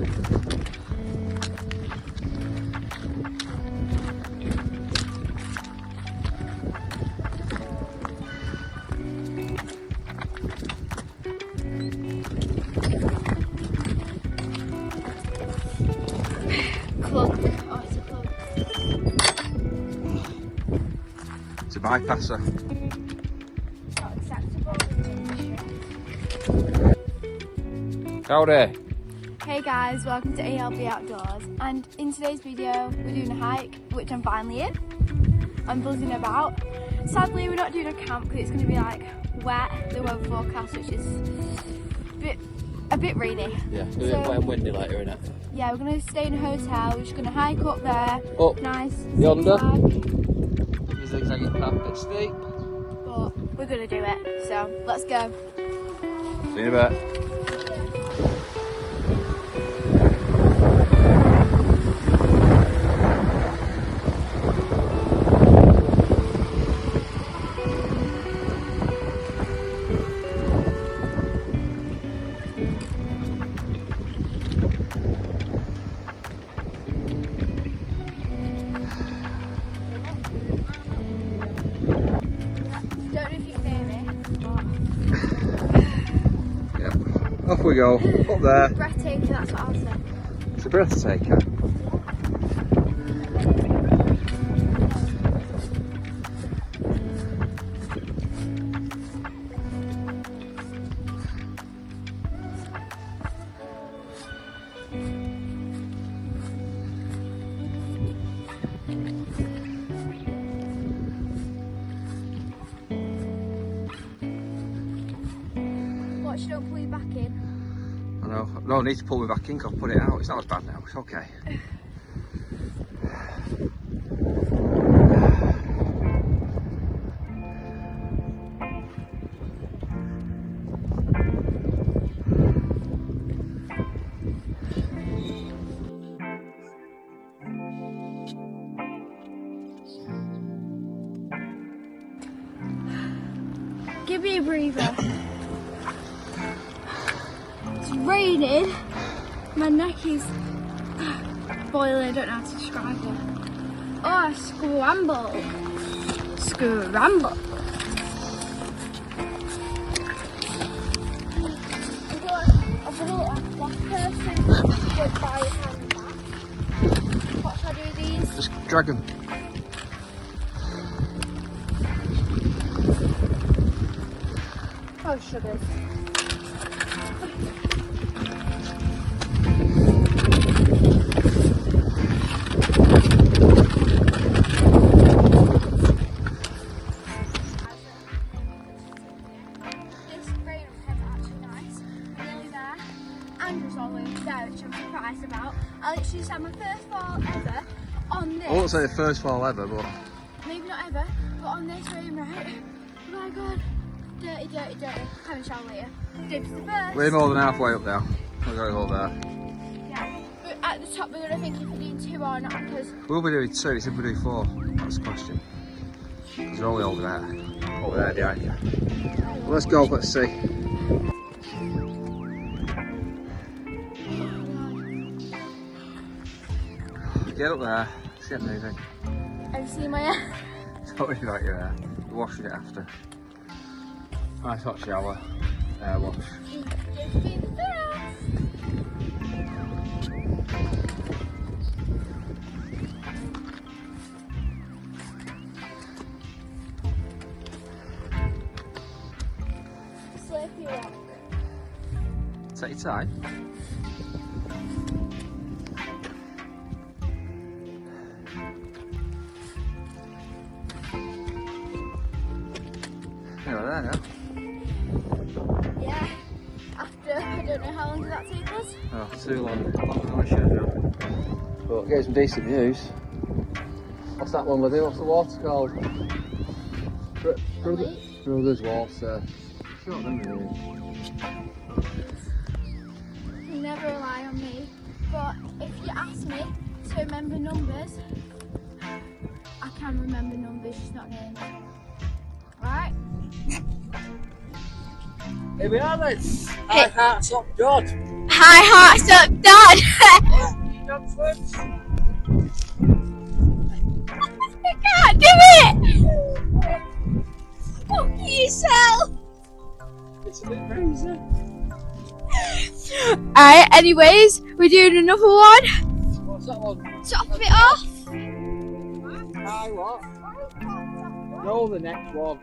Club. Oh, it's a club. It's a bypasser. Not acceptable. Howdy. Hey guys, welcome to ALB Outdoors, and in today's video we're doing a hike, which I'm finally in. I'm buzzing about. Sadly we're not doing a camp because it's going to be like wet, the weather forecast, which is a bit rainy. Yeah, a bit wet and windy later, innit? Yeah, we're going to stay in a hotel, we're just going to hike up there. Up nice yonder. zigzag. Zigzagging path, a bit steep. But we're going to do it, so let's go. See you in a bit. Off we go, up there. Breathtaking, that's what I'll say. It's a breathtaker. Watch, don't pull you back in. I know. No, I need to pull me back in, I'll put it out. It's not as bad now, it's okay. Give me a breather. It's raining. My neck is boiling. I don't know how to describe it. Oh, scramble. Scramble. I've got a black person with by your hand back. What should I do with these? Just drag them. Oh, sugars. I literally just had my first fall ever on this. I won't say the first fall ever, but... Maybe not ever, but on this rain, right? Oh my god. Dirty, dirty, dirty. Have a shower later. Dibs the first. We're more than halfway up now. We've got to go there. Yeah. But at the top we're going to think if we're doing 2 or not, because... We'll be doing 2, it's if we do 4. That's the question. Because they're only over there. Over there, behind you. Well, let's go, let's see. Get up there, see it moving. Have you seen my hair? Don't worry about your hair. We're washing it after. Nice hot shower. Hair wash. Just be the first. Slippery rock. Take your time. There now. Yeah. After, I don't know how long did that take us? Oh, too long. Longer than I should have. But get some decent views. What's that one we're doing? What's the water called? Brothers Water. I can't remember You never rely on me, but if you ask me to remember numbers, I can remember numbers, just not names. Alright? Here we are then. Hi, Hartsop, Dodd. Hi, Hartsop, Dodd. backwards. I can't do it! Fuck yourself! It's a bit crazy. Alright, anyways, we're doing another one. What's that one? Top it off. Hi, what? No, the next one.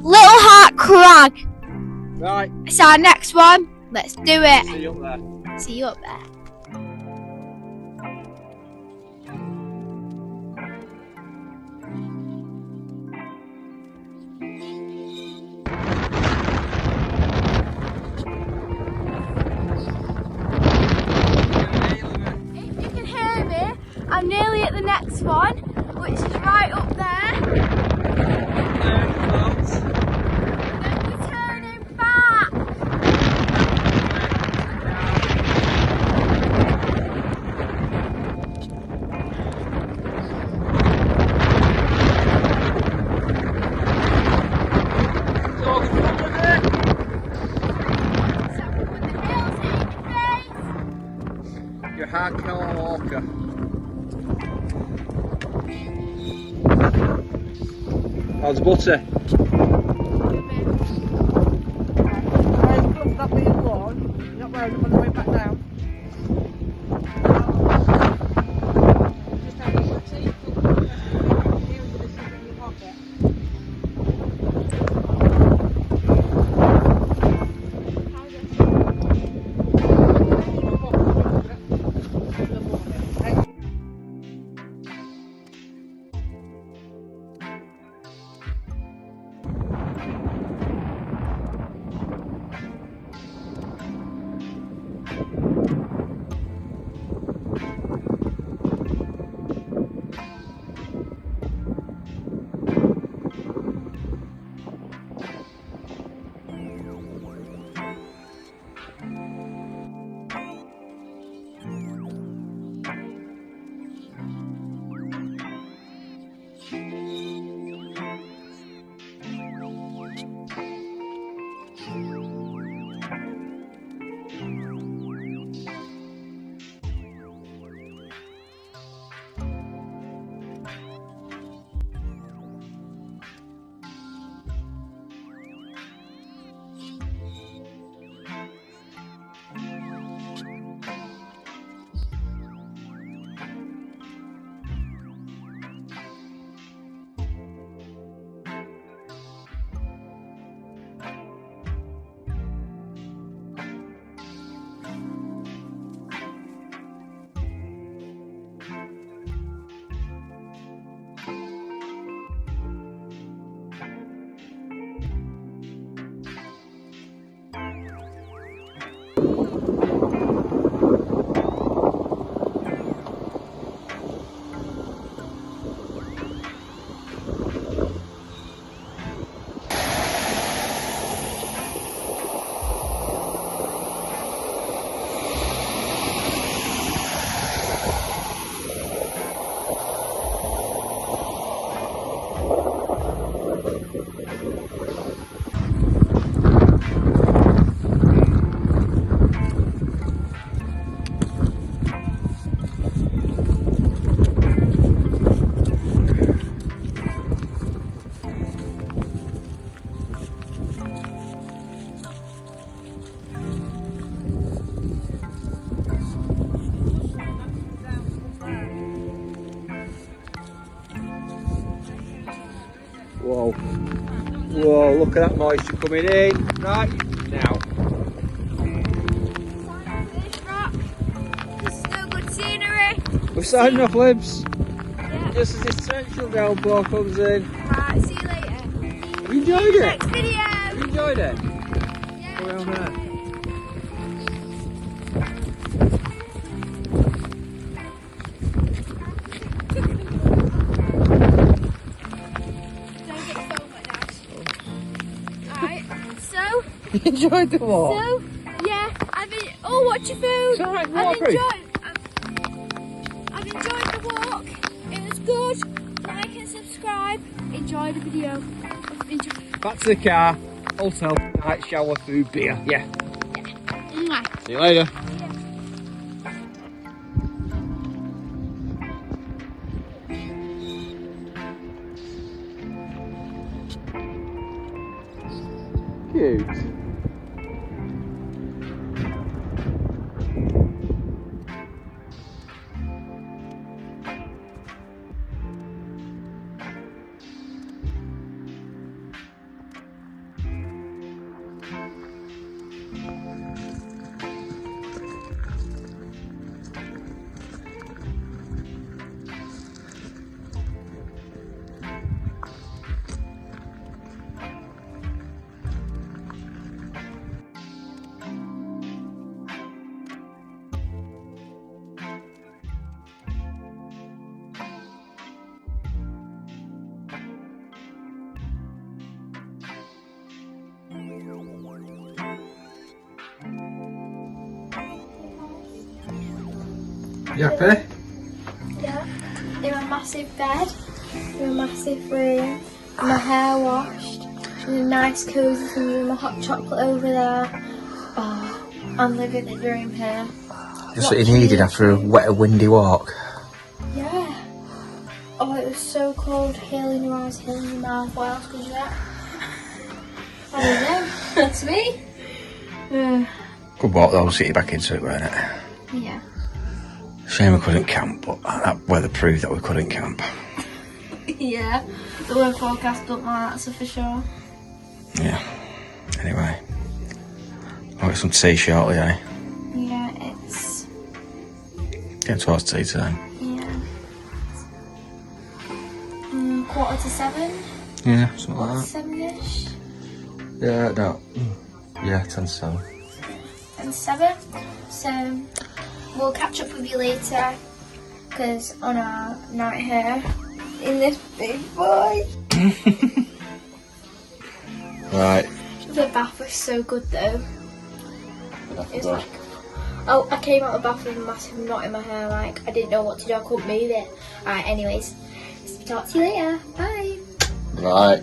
Little Hart Cragg. Right. It's our next one. Let's do it. See you up there. See you up there. If you can hear me, I'm nearly at the next one, which is right up there. Then we're turning back. You're a hardcore walker. How's butter? Stop being long. You're not wearing them on the way back down. Just have a look, see? Here with the stick in your pocket. Whoa. Whoa, look at that moisture coming in. Right, now. This is still good scenery. We're signing off, Libs. Yeah. Just as this central downpour comes in. Right, see you later. You enjoyed it? Next video. You enjoyed it? Yeah. Go around there. You enjoyed the walk? So, yeah, watch your food. It's alright, I've enjoyed the walk. It was good. Like and subscribe. Enjoy the video. Back to the car. Hotel, night, shower, food, beer. Yeah. Mwah. See you later. Yeah. You happy? Yeah. In my massive bed, in my massive room, my hair washed, in a nice cosy room, my hot chocolate over there. Oh, I'm living the dream here. Just what you needed after a wet, windy walk. Yeah. Oh, it was so cold. Hail in your eyes, hail in your mouth. What else could you get? I don't know. That's me. Good walk though, see you back into it, weren't it? Yeah. Shame we couldn't camp, but that weather proved that we couldn't camp. Yeah. The weather forecast don't like that, so for sure. Yeah. Anyway. I'll get some tea shortly, eh? Yeah, it's... Getting towards tea time. Yeah. 7:15? Yeah, something like that. 7-ish? Yeah, no. Yeah, 10 to 7. And 7. So we'll catch up with you later, because on our night here in this big boy. Right. The bath was so good though. It was like, oh, I came out of the bath with a massive knot in my hair, like I didn't know what to do, I couldn't move it. Alright, anyways, talk to you later. Bye. Right.